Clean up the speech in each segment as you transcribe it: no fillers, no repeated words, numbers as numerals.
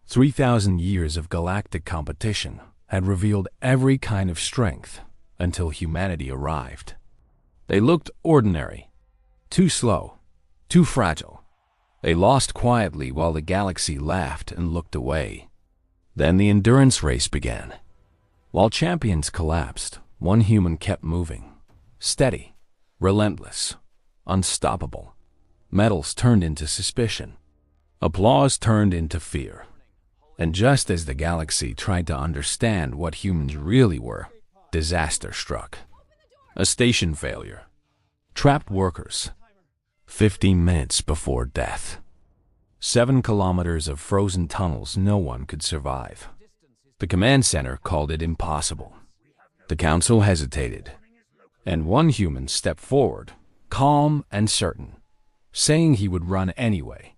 3,000 years of galactic competition had revealed every kind of strength until humanity arrived. They looked ordinary, too slow, too fragile. They lost quietly while the galaxy laughed and looked away. Then the endurance race began. While champions collapsed, one human kept moving, steady, relentless, unstoppable. Medals turned into suspicion. Applause turned into fear. And just as the galaxy tried to understand what humans really were, disaster struck. A station failure. Trapped workers. 15 minutes before death. 7 kilometers of frozen tunnels no one could survive. The command center called it impossible. The council hesitated. And one human stepped forward, calm and certain, saying he would run anyway.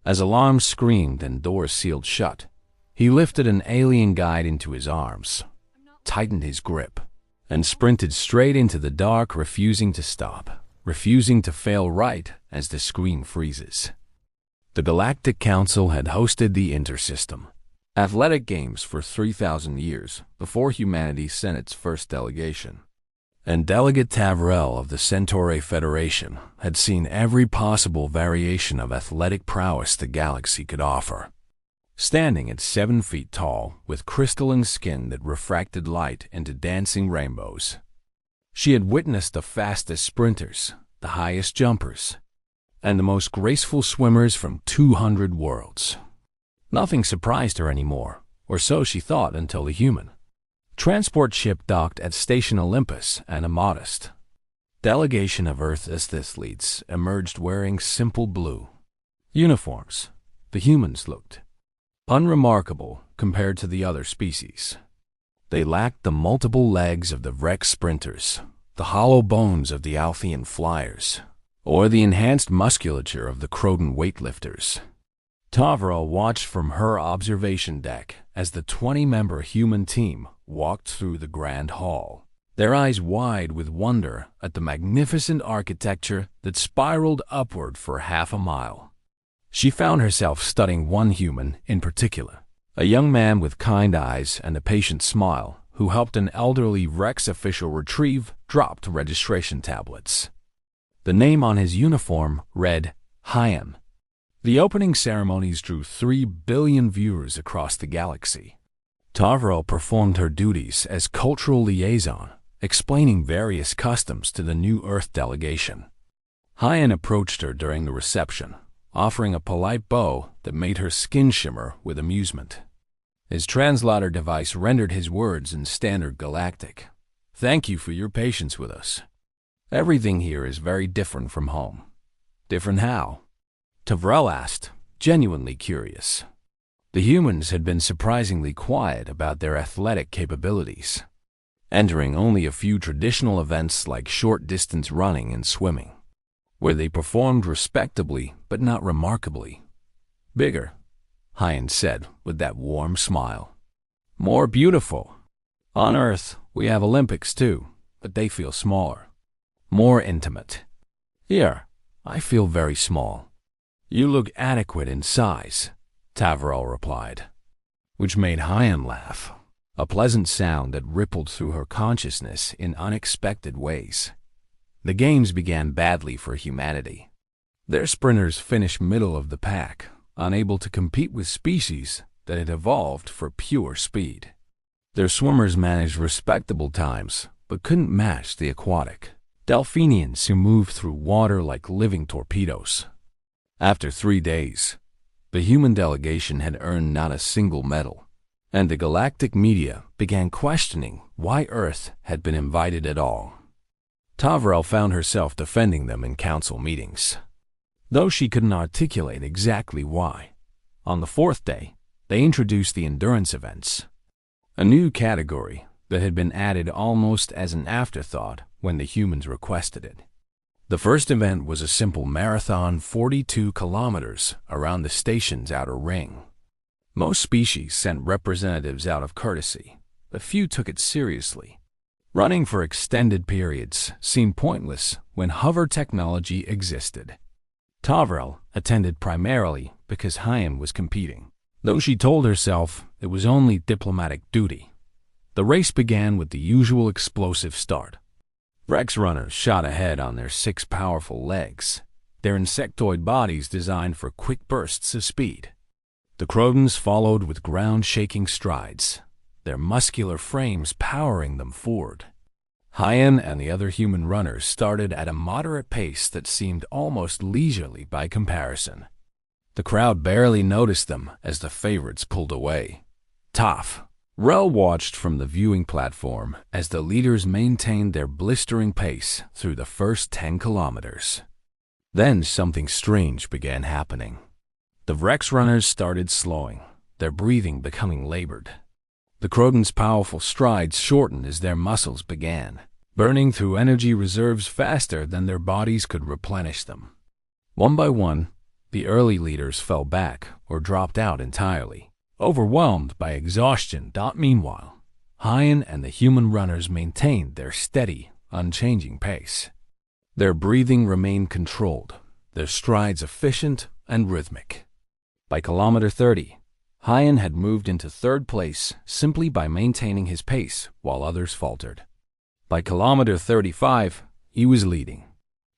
As alarms screamed and doors sealed shut, he lifted an alien guide into his arms, tightened his grip, and sprinted straight into the dark, refusing to stop, refusing to fail right as the screen freezes. The Galactic Council had hosted the Intersystem Athletic Games for 3,000 years before humanity sent its first delegation. And Delegate Tavrel of the Centauri Federation had seen every possible variation of athletic prowess the galaxy could offer. Standing at 7 feet tall, with crystalline skin that refracted light into dancing rainbows, she had witnessed the fastest sprinters, the highest jumpers, and the most graceful swimmers from 200 worlds. Nothing surprised her anymore, or so she thought until the human transport ship docked at Station Olympus, and a modest delegation of Earth athletes emerged wearing simple blue uniforms. The humans looked unremarkable compared to the other species. They lacked the multiple legs of the Rex sprinters, the hollow bones of the Althean flyers, or the enhanced musculature of the Croton weightlifters. Tavrel watched from her observation deck as the 20-member human team walked through the grand hall, their eyes wide with wonder at the magnificent architecture that spiraled upward for half a mile. She found herself studying one human in particular, a young man with kind eyes and a patient smile who helped an elderly Rex official retrieve dropped registration tablets. The name on his uniform read Hyan. The opening ceremonies drew 3 billion viewers across the galaxy. Tavrel performed her duties as cultural liaison, explaining various customs to the new Earth delegation. Hyan approached her during the reception, offering a polite bow that made her skin shimmer with amusement. His translator device rendered his words in standard Galactic. "Thank you for your patience with us. Everything here is very different from home." "Different how?" Tavrel asked, genuinely curious. The humans had been surprisingly quiet about their athletic capabilities, entering only a few traditional events like short-distance running and swimming, where they performed respectably but not remarkably. "Bigger," Hyan said with that warm smile. "More beautiful. On Earth, we have Olympics too, but they feel smaller. More intimate. Here, I feel very small." "You look adequate in size," Tavrel replied, which made Hyan laugh, a pleasant sound that rippled through her consciousness in unexpected ways. The games began badly for humanity. Their sprinters finished middle of the pack, unable to compete with species that had evolved for pure speed. Their swimmers managed respectable times, but couldn't match the aquatic delphinians who moved through water like living torpedoes. After 3 days, the human delegation had earned not a single medal, and the galactic media began questioning why Earth had been invited at all. Tavrel found herself defending them in council meetings, though she couldn't articulate exactly why. On the 4th day, they introduced the endurance events, a new category that had been added almost as an afterthought when the humans requested it. The first event was a simple marathon 42 kilometers around the station's outer ring. Most species sent representatives out of courtesy, but few took it seriously. Running for extended periods seemed pointless when hover technology existed. Tavrel attended primarily because Hyan was competing, Though she told herself it was only diplomatic duty, the race began with the usual explosive start. Rex runners shot ahead on their 6 powerful legs, their insectoid bodies designed for quick bursts of speed. The Crotons followed with ground-shaking strides, their muscular frames powering them forward. Hyan and the other human runners started at a moderate pace that seemed almost leisurely by comparison. The crowd barely noticed them as the favorites pulled away. Rel watched from the viewing platform as the leaders maintained their blistering pace through the first 10 kilometers. Then something strange began happening. The Rex runners started slowing, their breathing becoming labored. The Crotons' powerful strides shortened as their muscles began, burning through energy reserves faster than their bodies could replenish them. One by one, the early leaders fell back or dropped out entirely, overwhelmed by exhaustion. Meanwhile, Hyan and the human runners maintained their steady, unchanging pace. Their breathing remained controlled, their strides efficient and rhythmic. By kilometer 30, Hyan had moved into 3rd place simply by maintaining his pace while others faltered. By kilometer 35, he was leading.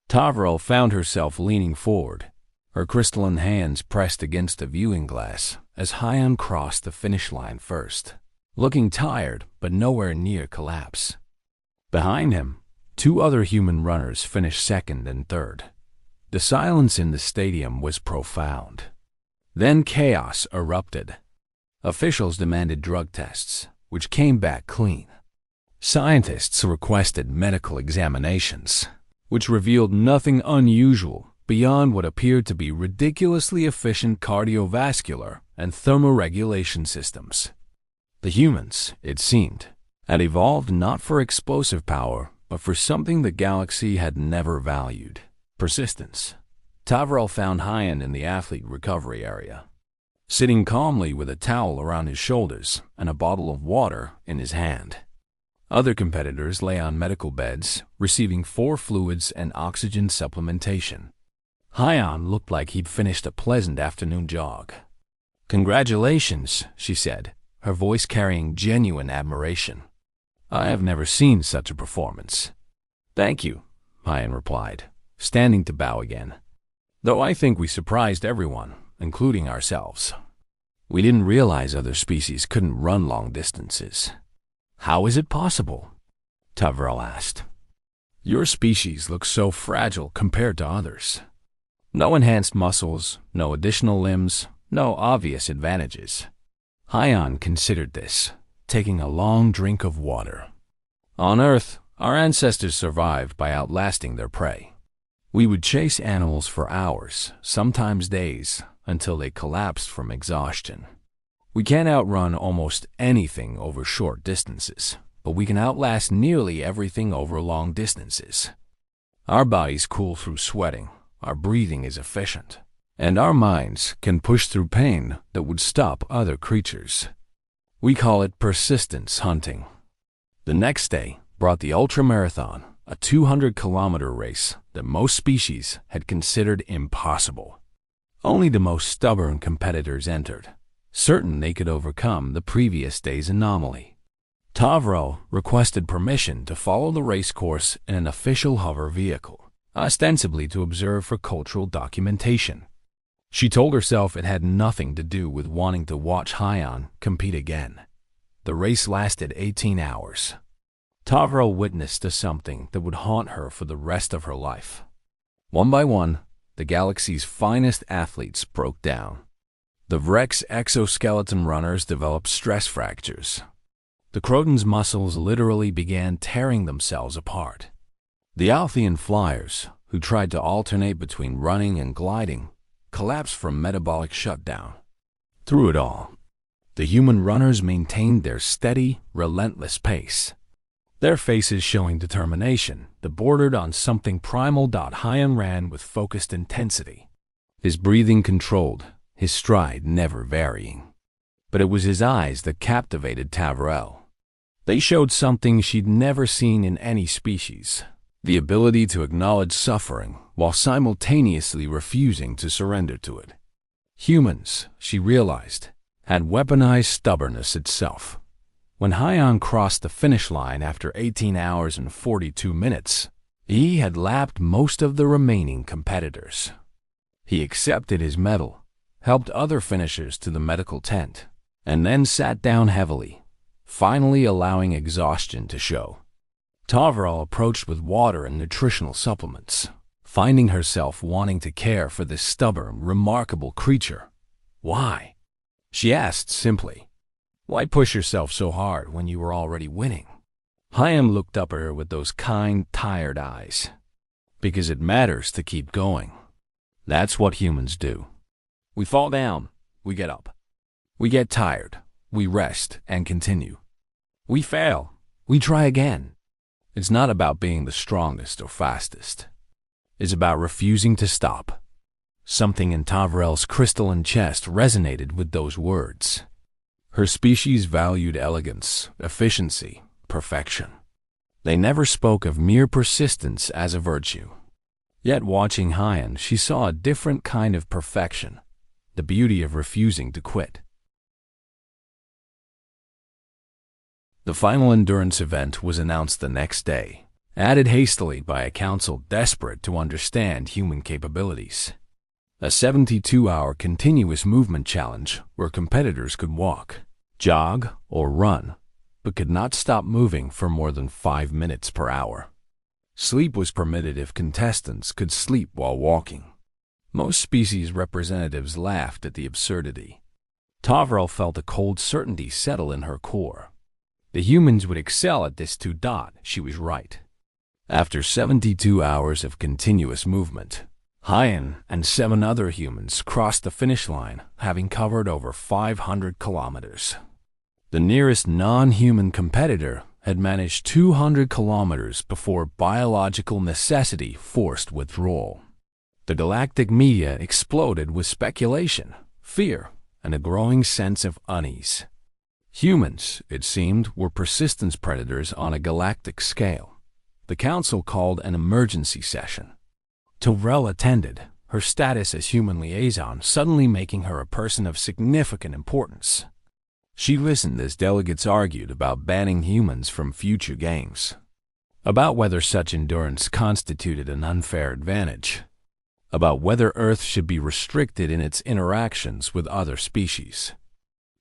Tavrel found herself leaning forward, her crystalline hands pressed against the viewing glass as Hyan crossed the finish line first, looking tired but nowhere near collapse. Behind him, 2 other human runners finished 2nd and 3rd. The silence in the stadium was profound. Then chaos erupted. Officials demanded drug tests, which came back clean. Scientists requested medical examinations, which revealed nothing unusual beyond what appeared to be ridiculously efficient cardiovascular and thermoregulation systems. The humans, it seemed, had evolved not for explosive power, but for something the galaxy had never valued: persistence. Tavrel found Hyan in the athlete recovery area, sitting calmly with a towel around his shoulders and a bottle of water in his hand. Other competitors lay on medical beds, receiving 4 fluids and oxygen supplementation. Hyan looked like he'd finished a pleasant afternoon jog. "Congratulations," she said, her voice carrying genuine admiration. "I have never seen such a performance." "Thank you," Hyan replied, standing to bow again. "Though I think we surprised everyone, including ourselves. We didn't realize other species couldn't run long distances." "How is it possible?" Tavrel asked. "Your species looks so fragile compared to others. No enhanced muscles, no additional limbs, no obvious advantages." Hyan considered this, taking a long drink of water. "On Earth, our ancestors survived by outlasting their prey. We would chase animals for hours, sometimes days, until they collapsed from exhaustion. We can't outrun almost anything over short distances, but we can outlast nearly everything over long distances. Our bodies cool through sweating, our breathing is efficient, and our minds can push through pain that would stop other creatures. We call it persistence hunting." The next day brought the ultramarathon, a 200-kilometer race that most species had considered impossible. Only the most stubborn competitors entered, certain they could overcome the previous day's anomaly. Tavrel requested permission to follow the race course in an official hover vehicle, ostensibly to observe for cultural documentation. She told herself it had nothing to do with wanting to watch Hyan compete again. The race lasted 18 hours. Tavrel witnessed something that would haunt her for the rest of her life. One by one, the galaxy's finest athletes broke down. The Rex exoskeleton runners developed stress fractures. The Crotons' muscles literally began tearing themselves apart. The Althean flyers, who tried to alternate between running and gliding, collapsed from metabolic shutdown. Through it all, the human runners maintained their steady, relentless pace, their faces showing determination that bordered on something primal. Hyan ran with focused intensity, his breathing controlled, his stride never varying. But it was his eyes that captivated Tavrel. They showed something she'd never seen in any species: the ability to acknowledge suffering while simultaneously refusing to surrender to it. Humans, she realized, had weaponized stubbornness itself. When Haiyan crossed the finish line after 18 hours and 42 minutes, he had lapped most of the remaining competitors. He accepted his medal, helped other finishers to the medical tent, and then sat down heavily, finally allowing exhaustion to show. Tavral approached with water and nutritional supplements, finding herself wanting to care for this stubborn, remarkable creature. Why? She asked simply. Why push yourself so hard when you were already winning? Haiyan looked up at her with those kind, tired eyes. Because it matters to keep going. That's what humans do. We fall down, we get up. We get tired, we rest and continue. We fail, we try again. It's not about being the strongest or fastest. It's about refusing to stop. Something in Tavrel's crystalline chest resonated with those words. Her species valued elegance, efficiency, perfection. They never spoke of mere persistence as a virtue. Yet watching Haiyan, she saw a different kind of perfection, the beauty of refusing to quit. The final endurance event was announced the next day, added hastily by a council desperate to understand human capabilities. A 72-hour continuous movement challenge where competitors could walk, jog, or run, but could not stop moving for more than 5 minutes per hour. Sleep was permitted if contestants could sleep while walking. Most species representatives laughed at the absurdity. Tavrel felt a cold certainty settle in her core. The humans would excel at this too. She was right. After 72 hours of continuous movement, Haiyan and 7 other humans crossed the finish line, having covered over 500 kilometers. The nearest non-human competitor had managed 200 kilometers before biological necessity forced withdrawal. The galactic media exploded with speculation, fear, and a growing sense of unease. Humans, it seemed, were persistence predators on a galactic scale. The council called an emergency session. Tavrel attended, her status as human liaison suddenly making her a person of significant importance. She listened as delegates argued about banning humans from future games, about whether such endurance constituted an unfair advantage, about whether Earth should be restricted in its interactions with other species.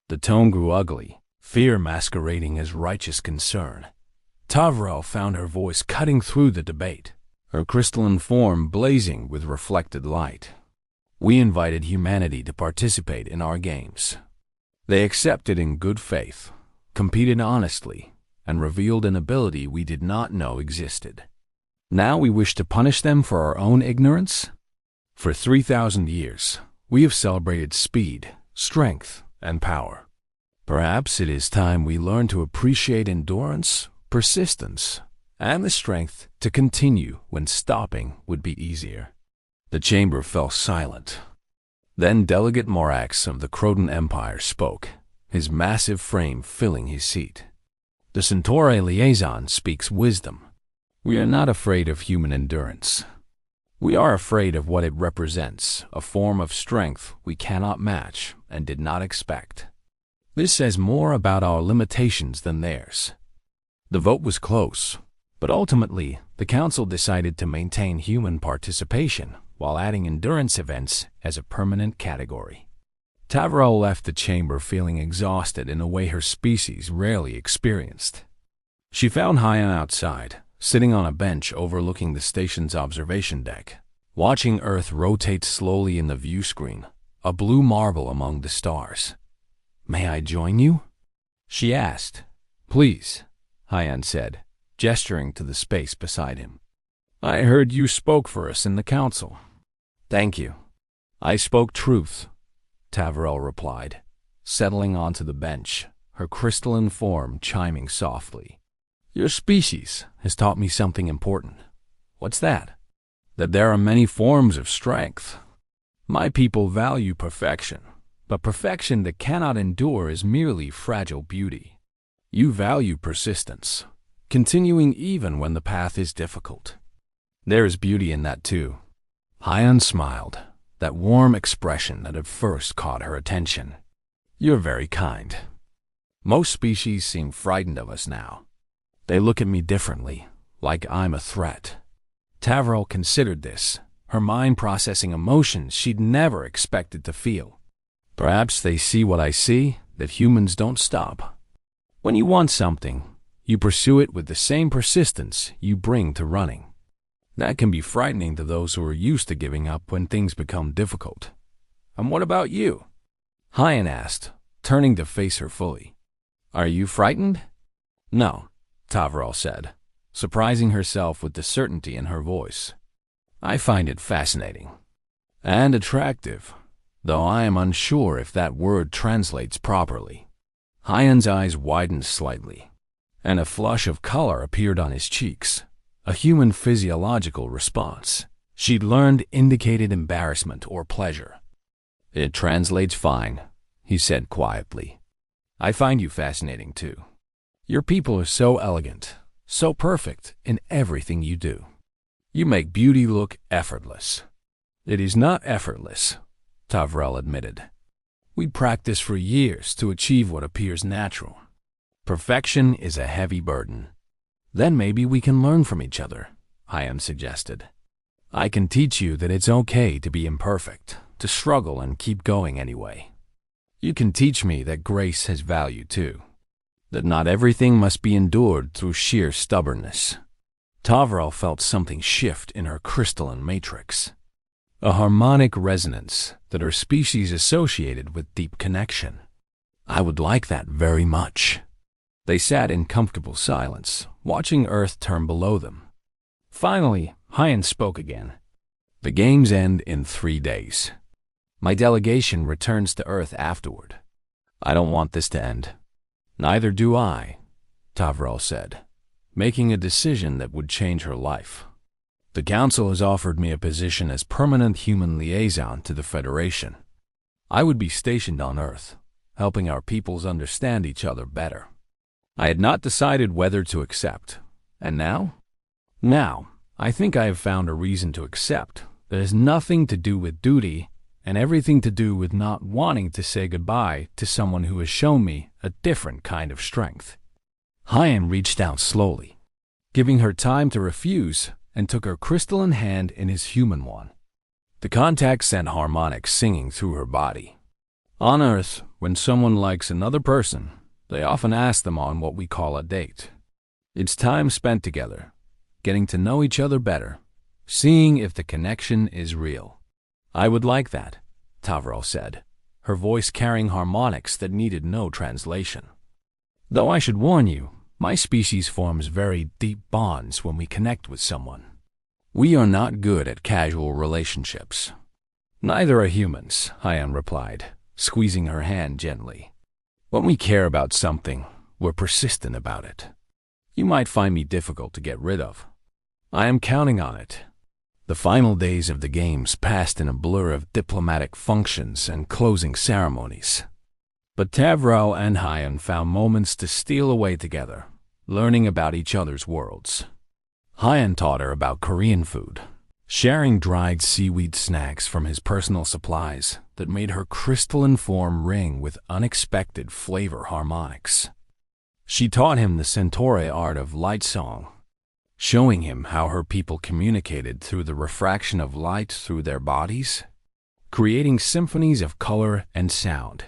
The tone grew ugly, fear masquerading as righteous concern. Tavrel found her voice cutting through the debate, her crystalline form blazing with reflected light. We invited humanity to participate in our games. They accepted in good faith, competed honestly, and revealed an ability we did not know existed. Now we wish to punish them for our own ignorance? For 3,000 years, we have celebrated speed, strength, and power. Perhaps it is time we learn to appreciate endurance, persistence, and the strength to continue when stopping would be easier. The chamber fell silent. Then Delegate Morax of the Croton Empire spoke, his massive frame filling his seat. The Centauri liaison speaks wisdom. We are not afraid of human endurance. We are afraid of what it represents, a form of strength we cannot match and did not expect. This says more about our limitations than theirs. The vote was close, but ultimately the council decided to maintain human participation while adding endurance events as a permanent category. Tavrel left the chamber feeling exhausted in a way her species rarely experienced. She found Haiyan outside, sitting on a bench overlooking the station's observation deck, watching Earth rotate slowly in the view screen, a blue marble among the stars. "May I join you?" she asked. "Please," Haiyan said, gesturing to the space beside him. "I heard you spoke for us in the council." "Thank you. I spoke truth," Tavrel replied, settling onto the bench, her crystalline form chiming softly. "Your species has taught me something important." "What's that?" "That there are many forms of strength. My people value perfection, but perfection that cannot endure is merely fragile beauty. You value persistence, continuing even when the path is difficult. There is beauty in that too." Haiyan smiled, that warm expression that had first caught her attention. You're very kind. Most species seem frightened of us now. They look at me differently, like I'm a threat. Tavrel considered this, her mind processing emotions she'd never expected to feel. Perhaps they see what I see, that humans don't stop. When you want something, you pursue it with the same persistence you bring to running. That can be frightening to those who are used to giving up when things become difficult. And what about you? Hyan asked, turning to face her fully. Are you frightened? No, Tavrel said, surprising herself with the certainty in her voice. I find it fascinating. And attractive, though I am unsure if that word translates properly. Hyan's eyes widened slightly, and a flush of color appeared on his cheeks, a human physiological response she'd learned indicated embarrassment or pleasure. It translates fine, he said quietly. I find you fascinating too. Your people are so elegant, so perfect in everything you do. You make beauty look effortless. It is not effortless, Tavrel admitted. We practice for years to achieve what appears natural. Perfection is a heavy burden. Then maybe we can learn from each other, Hyan suggested. I can teach you that it's okay to be imperfect, to struggle and keep going anyway. You can teach me that grace has value too, that not everything must be endured through sheer stubbornness. Tavrel felt something shift in her crystalline matrix, a harmonic resonance that her species associated with deep connection. I would like that very much. They sat in comfortable silence, watching Earth turn below them. Finally, Hyan spoke again. The games end in 3 days. My delegation returns to Earth afterward. I don't want this to end. Neither do I, Tavrel said, making a decision that would change her life. The Council has offered me a position as permanent human liaison to the Federation. I would be stationed on Earth, helping our peoples understand each other better. I had not decided whether to accept. And now? Now, I think I have found a reason to accept that has nothing to do with duty and everything to do with not wanting to say goodbye to someone who has shown me a different kind of strength. Hyan reached out slowly, giving her time to refuse, and took her crystalline hand in his human one. The contact sent harmonics singing through her body. On Earth, when someone likes another person, they often ask them on what we call a date. It's time spent together, getting to know each other better, seeing if the connection is real. I would like that, Tavrel said, her voice carrying harmonics that needed no translation. Though I should warn you, my species forms very deep bonds when we connect with someone. We are not good at casual relationships. Neither are humans, Hyan replied, squeezing her hand gently. When we care about something, we're persistent about it. You might find me difficult to get rid of. I am counting on it. The final days of the games passed in a blur of diplomatic functions and closing ceremonies. But Tavrel and Hyan found moments to steal away together, learning about each other's worlds. Hyan taught her about Korean food, sharing dried seaweed snacks from his personal supplies that made her crystalline form ring with unexpected flavor harmonics. She taught him the Centauri art of light song, showing him how her people communicated through the refraction of light through their bodies, creating symphonies of color and sound.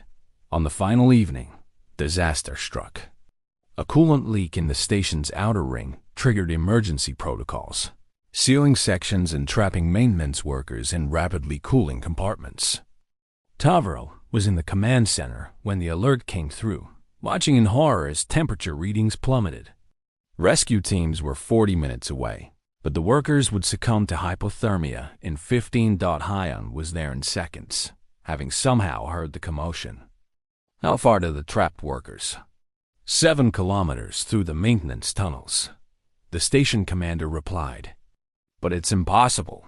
On the final evening, disaster struck. A coolant leak in the station's outer ring triggered emergency protocols, sealing sections and trapping maintenance workers in rapidly cooling compartments. Tavrel was in the command center when the alert came through, watching in horror as temperature readings plummeted. Rescue teams were 40 minutes away, but the workers would succumb to hypothermia in 15. Hyan was there in seconds, having somehow heard the commotion. How far to the trapped workers? 7 kilometers through the maintenance tunnels, the station commander replied. But it's impossible.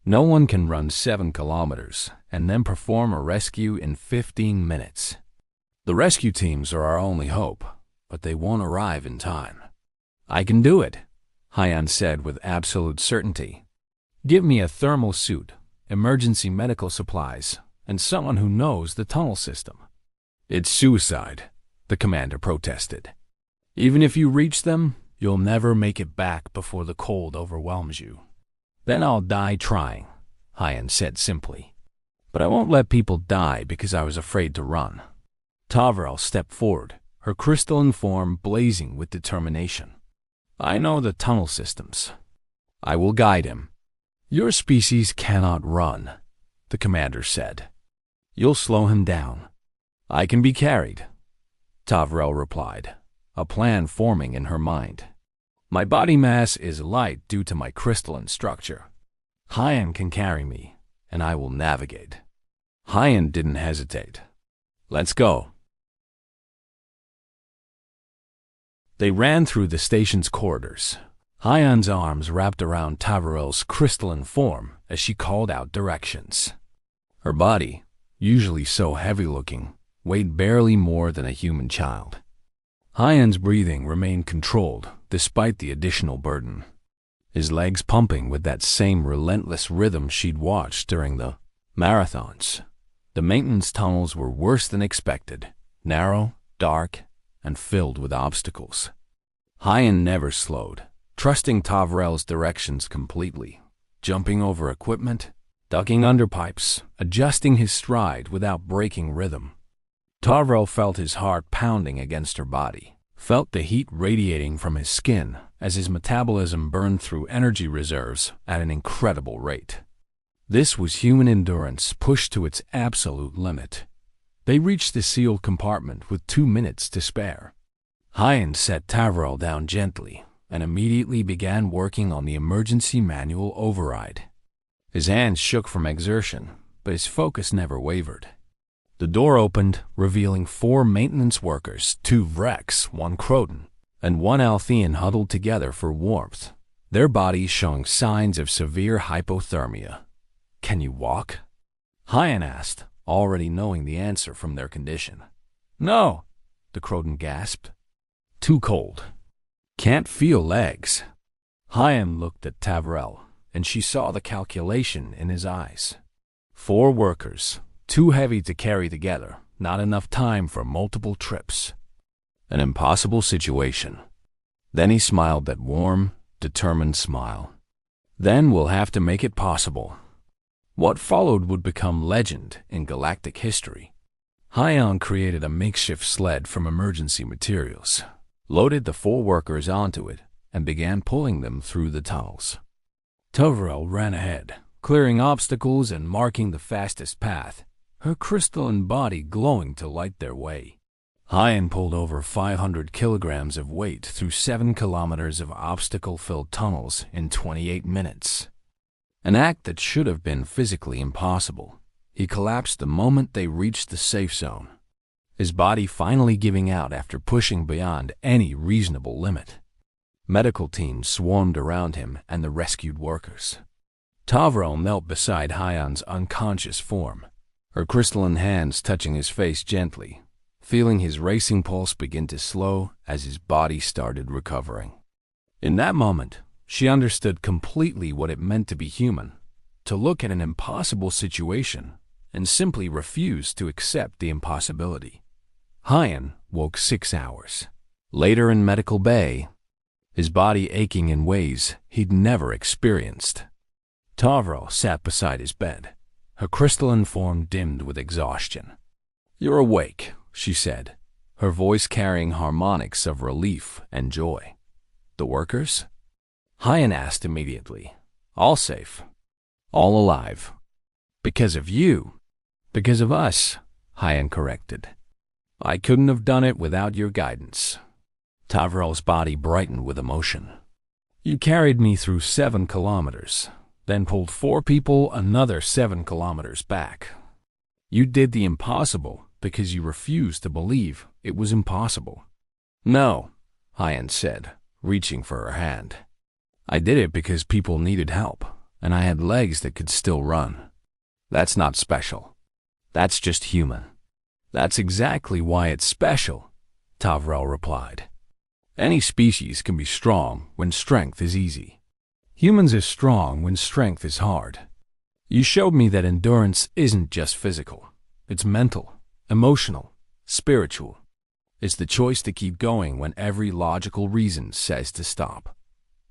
No one can run 7 kilometers and then perform a rescue in 15 minutes. The rescue teams are our only hope, but they won't arrive in time. I can do it, Hyan said with absolute certainty. Give me a thermal suit, emergency medical supplies, and someone who knows the tunnel system. It's suicide, the commander protested. Even if you reach them, you'll never make it back before the cold overwhelms you. Then I'll die trying, Hyan said simply. But I won't let people die because I was afraid to run. Tavrel stepped forward, her crystalline form blazing with determination. I know the tunnel systems. I will guide him. Your species cannot run, the commander said. You'll slow him down. I can be carried, Tavrel replied, a plan forming in her mind. My body mass is light due to my crystalline structure. Hyan can carry me, and I will navigate. Hyan didn't hesitate. Let's go. They ran through the station's corridors. Hyan's arms wrapped around Tavrel's crystalline form as she called out directions. Her body, usually so heavy-looking, weighed barely more than a human child. Hyan's breathing remained controlled despite the additional burden, his legs pumping with that same relentless rhythm she'd watched during the marathons. The maintenance tunnels were worse than expected, narrow, dark, and filled with obstacles. Hyan never slowed, trusting Tavrel's directions completely, jumping over equipment, ducking under pipes, adjusting his stride without breaking rhythm. Tavrel felt his heart pounding against her body, felt the heat radiating from his skin as his metabolism burned through energy reserves at an incredible rate. This was human endurance pushed to its absolute limit. They reached the sealed compartment with 2 minutes to spare. Hyan set Tavrel down gently and immediately began working on the emergency manual override. His hands shook from exertion, but his focus never wavered. The door opened, revealing 4 maintenance workers, 2 Vrex, 1 Croton, and 1 Althean huddled together for warmth, their bodies showing signs of severe hypothermia. Can you walk? Hyan asked, already knowing the answer from their condition. No, the Croton gasped. Too cold. Can't feel legs. Hyan looked at Tavrel, and she saw the calculation in his eyes. 4 workers, too heavy to carry together, not enough time for multiple trips. An impossible situation. Then he smiled that warm, determined smile. Then we'll have to make it possible. What followed would become legend in galactic history. Hyan created a makeshift sled from emergency materials, loaded the 4 workers onto it, and began pulling them through the tunnels. Tavrel ran ahead, clearing obstacles and marking the fastest path, her crystalline body glowing to light their way. Hyan pulled over 500 kilograms of weight through 7 kilometers of obstacle-filled tunnels in 28 minutes. An act that should have been physically impossible. He collapsed the moment they reached the safe zone, his body finally giving out after pushing beyond any reasonable limit. Medical teams swarmed around him and the rescued workers. Tavrel knelt beside Hyan's unconscious form, her crystalline hands touching his face gently, feeling his racing pulse begin to slow as his body started recovering. In that moment, she understood completely what it meant to be human, to look at an impossible situation and simply refuse to accept the impossibility. Hyan woke 6 hours later in Medical Bay, his body aching in ways he'd never experienced. Tavrel sat beside his bed, her crystalline form dimmed with exhaustion. You're awake, she said, her voice carrying harmonics of relief and joy. The workers? Hyan asked immediately. All safe. All alive. Because of you. Because of us, Hyan corrected. I couldn't have done it without your guidance. Tavrel's body brightened with emotion. You carried me through 7 kilometers, then pulled 4 people another 7 kilometers back. You did the impossible because you refused to believe it was impossible. No, Hyan said, reaching for her hand. I did it because people needed help, and I had legs that could still run. That's not special. That's just human. That's exactly why it's special, Tavrel replied. Any species can be strong when strength is easy. Humans are strong when strength is hard. You showed me that endurance isn't just physical. It's mental, emotional, Spiritual. It's the choice to keep going when every logical reason says to stop.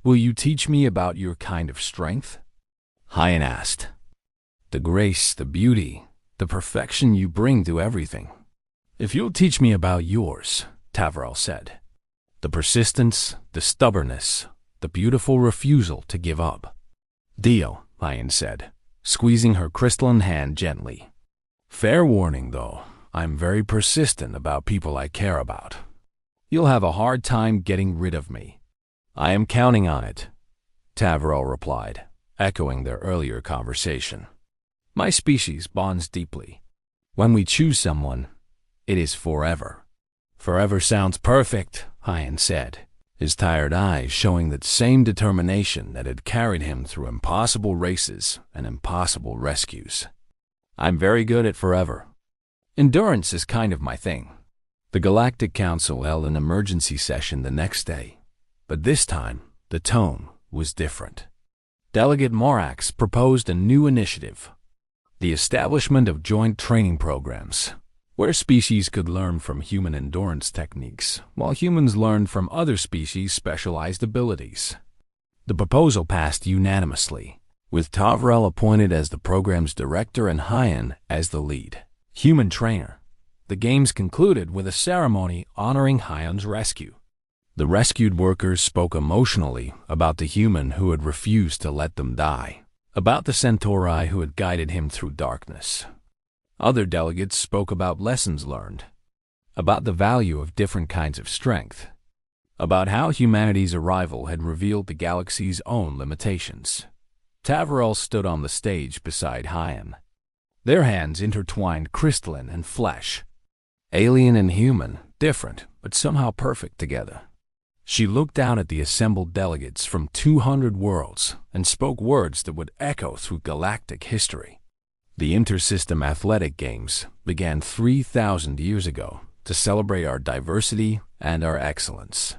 Will you teach me about your kind of strength? Hyan asked. The grace, the beauty, the perfection you bring to everything. If you'll teach me about yours, Tavrel said. The persistence, the stubbornness, the beautiful refusal to give up. Deal, Hyan said, squeezing her crystalline hand gently. Fair warning, though, I'm very persistent about people I care about. You'll have a hard time getting rid of me. I am counting on it, Tavrel replied, echoing their earlier conversation. My species bonds deeply. When we choose someone, it is forever. Forever sounds perfect, Hyan said, his tired eyes showing that same determination that had carried him through impossible races and impossible rescues. I'm very good at forever. Endurance is kind of my thing. The Galactic Council held an emergency session the next day, but this time the tone was different. Delegate Morax proposed a new initiative, the establishment of joint training programs, where species could learn from human endurance techniques, while humans learned from other species' specialized abilities. The proposal passed unanimously, with Tavrel appointed as the program's director and Hyan as the lead human trainer. The games concluded with a ceremony honoring Hyan's rescue. The rescued workers spoke emotionally about the human who had refused to let them die, about the Centauri who had guided him through darkness. Other delegates spoke about lessons learned, about the value of different kinds of strength, about how humanity's arrival had revealed the galaxy's own limitations. Tavrel stood on the stage beside Hyan, their hands intertwined crystalline and flesh. Alien and human, different, but somehow perfect together. She looked down at the assembled delegates from 200 worlds and spoke words that would echo through galactic history. The Intersystem Athletic Games began 3,000 years ago to celebrate our diversity and our excellence.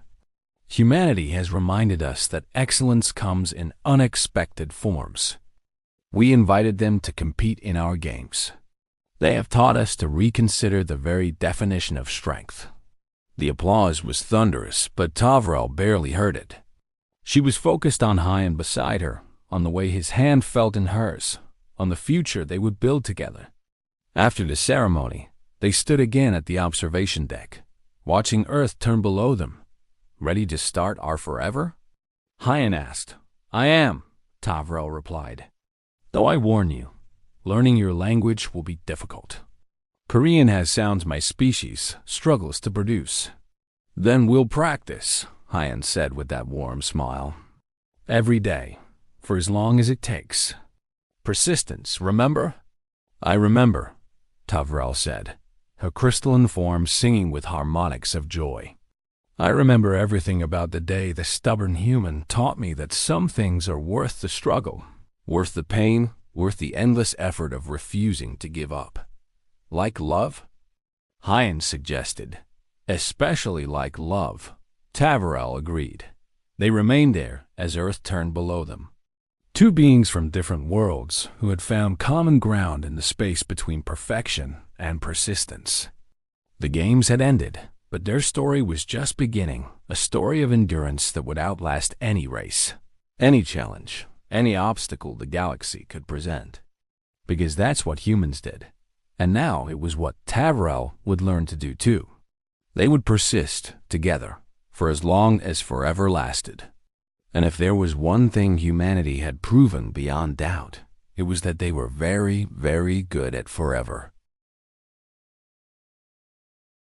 Humanity has reminded us that excellence comes in unexpected forms. We invited them to compete in our games. They have taught us to reconsider the very definition of strength. The applause was thunderous, but Tavrel barely heard it. She was focused on Hyan beside her, on the way his hand felt in hers, on the future they would build together. After the ceremony, they stood again at the observation deck, watching Earth turn below them. Ready to start our forever? Hyan asked. I am, Tavrel replied. Though I warn you, learning your language will be difficult. Korean has sounds my species struggles to produce. Then we'll practice, Hyan said with that warm smile. Every day, for as long as it takes. Persistence, remember? I remember, Tavrel said, her crystalline form singing with harmonics of joy. I remember everything about the day the stubborn human taught me that some things are worth the struggle, worth the pain, worth the endless effort of refusing to give up. Like love? Hyan suggested. Especially like love. Tavrel agreed. They remained there as Earth turned below them. Two beings from different worlds who had found common ground in the space between perfection and persistence. The games had ended, but their story was just beginning, a story of endurance that would outlast any race, any challenge, any obstacle the galaxy could present. Because that's what humans did. And now it was what Tavrel would learn to do too. They would persist together for as long as forever lasted. And if there was one thing humanity had proven beyond doubt, it was that they were very, very good at forever.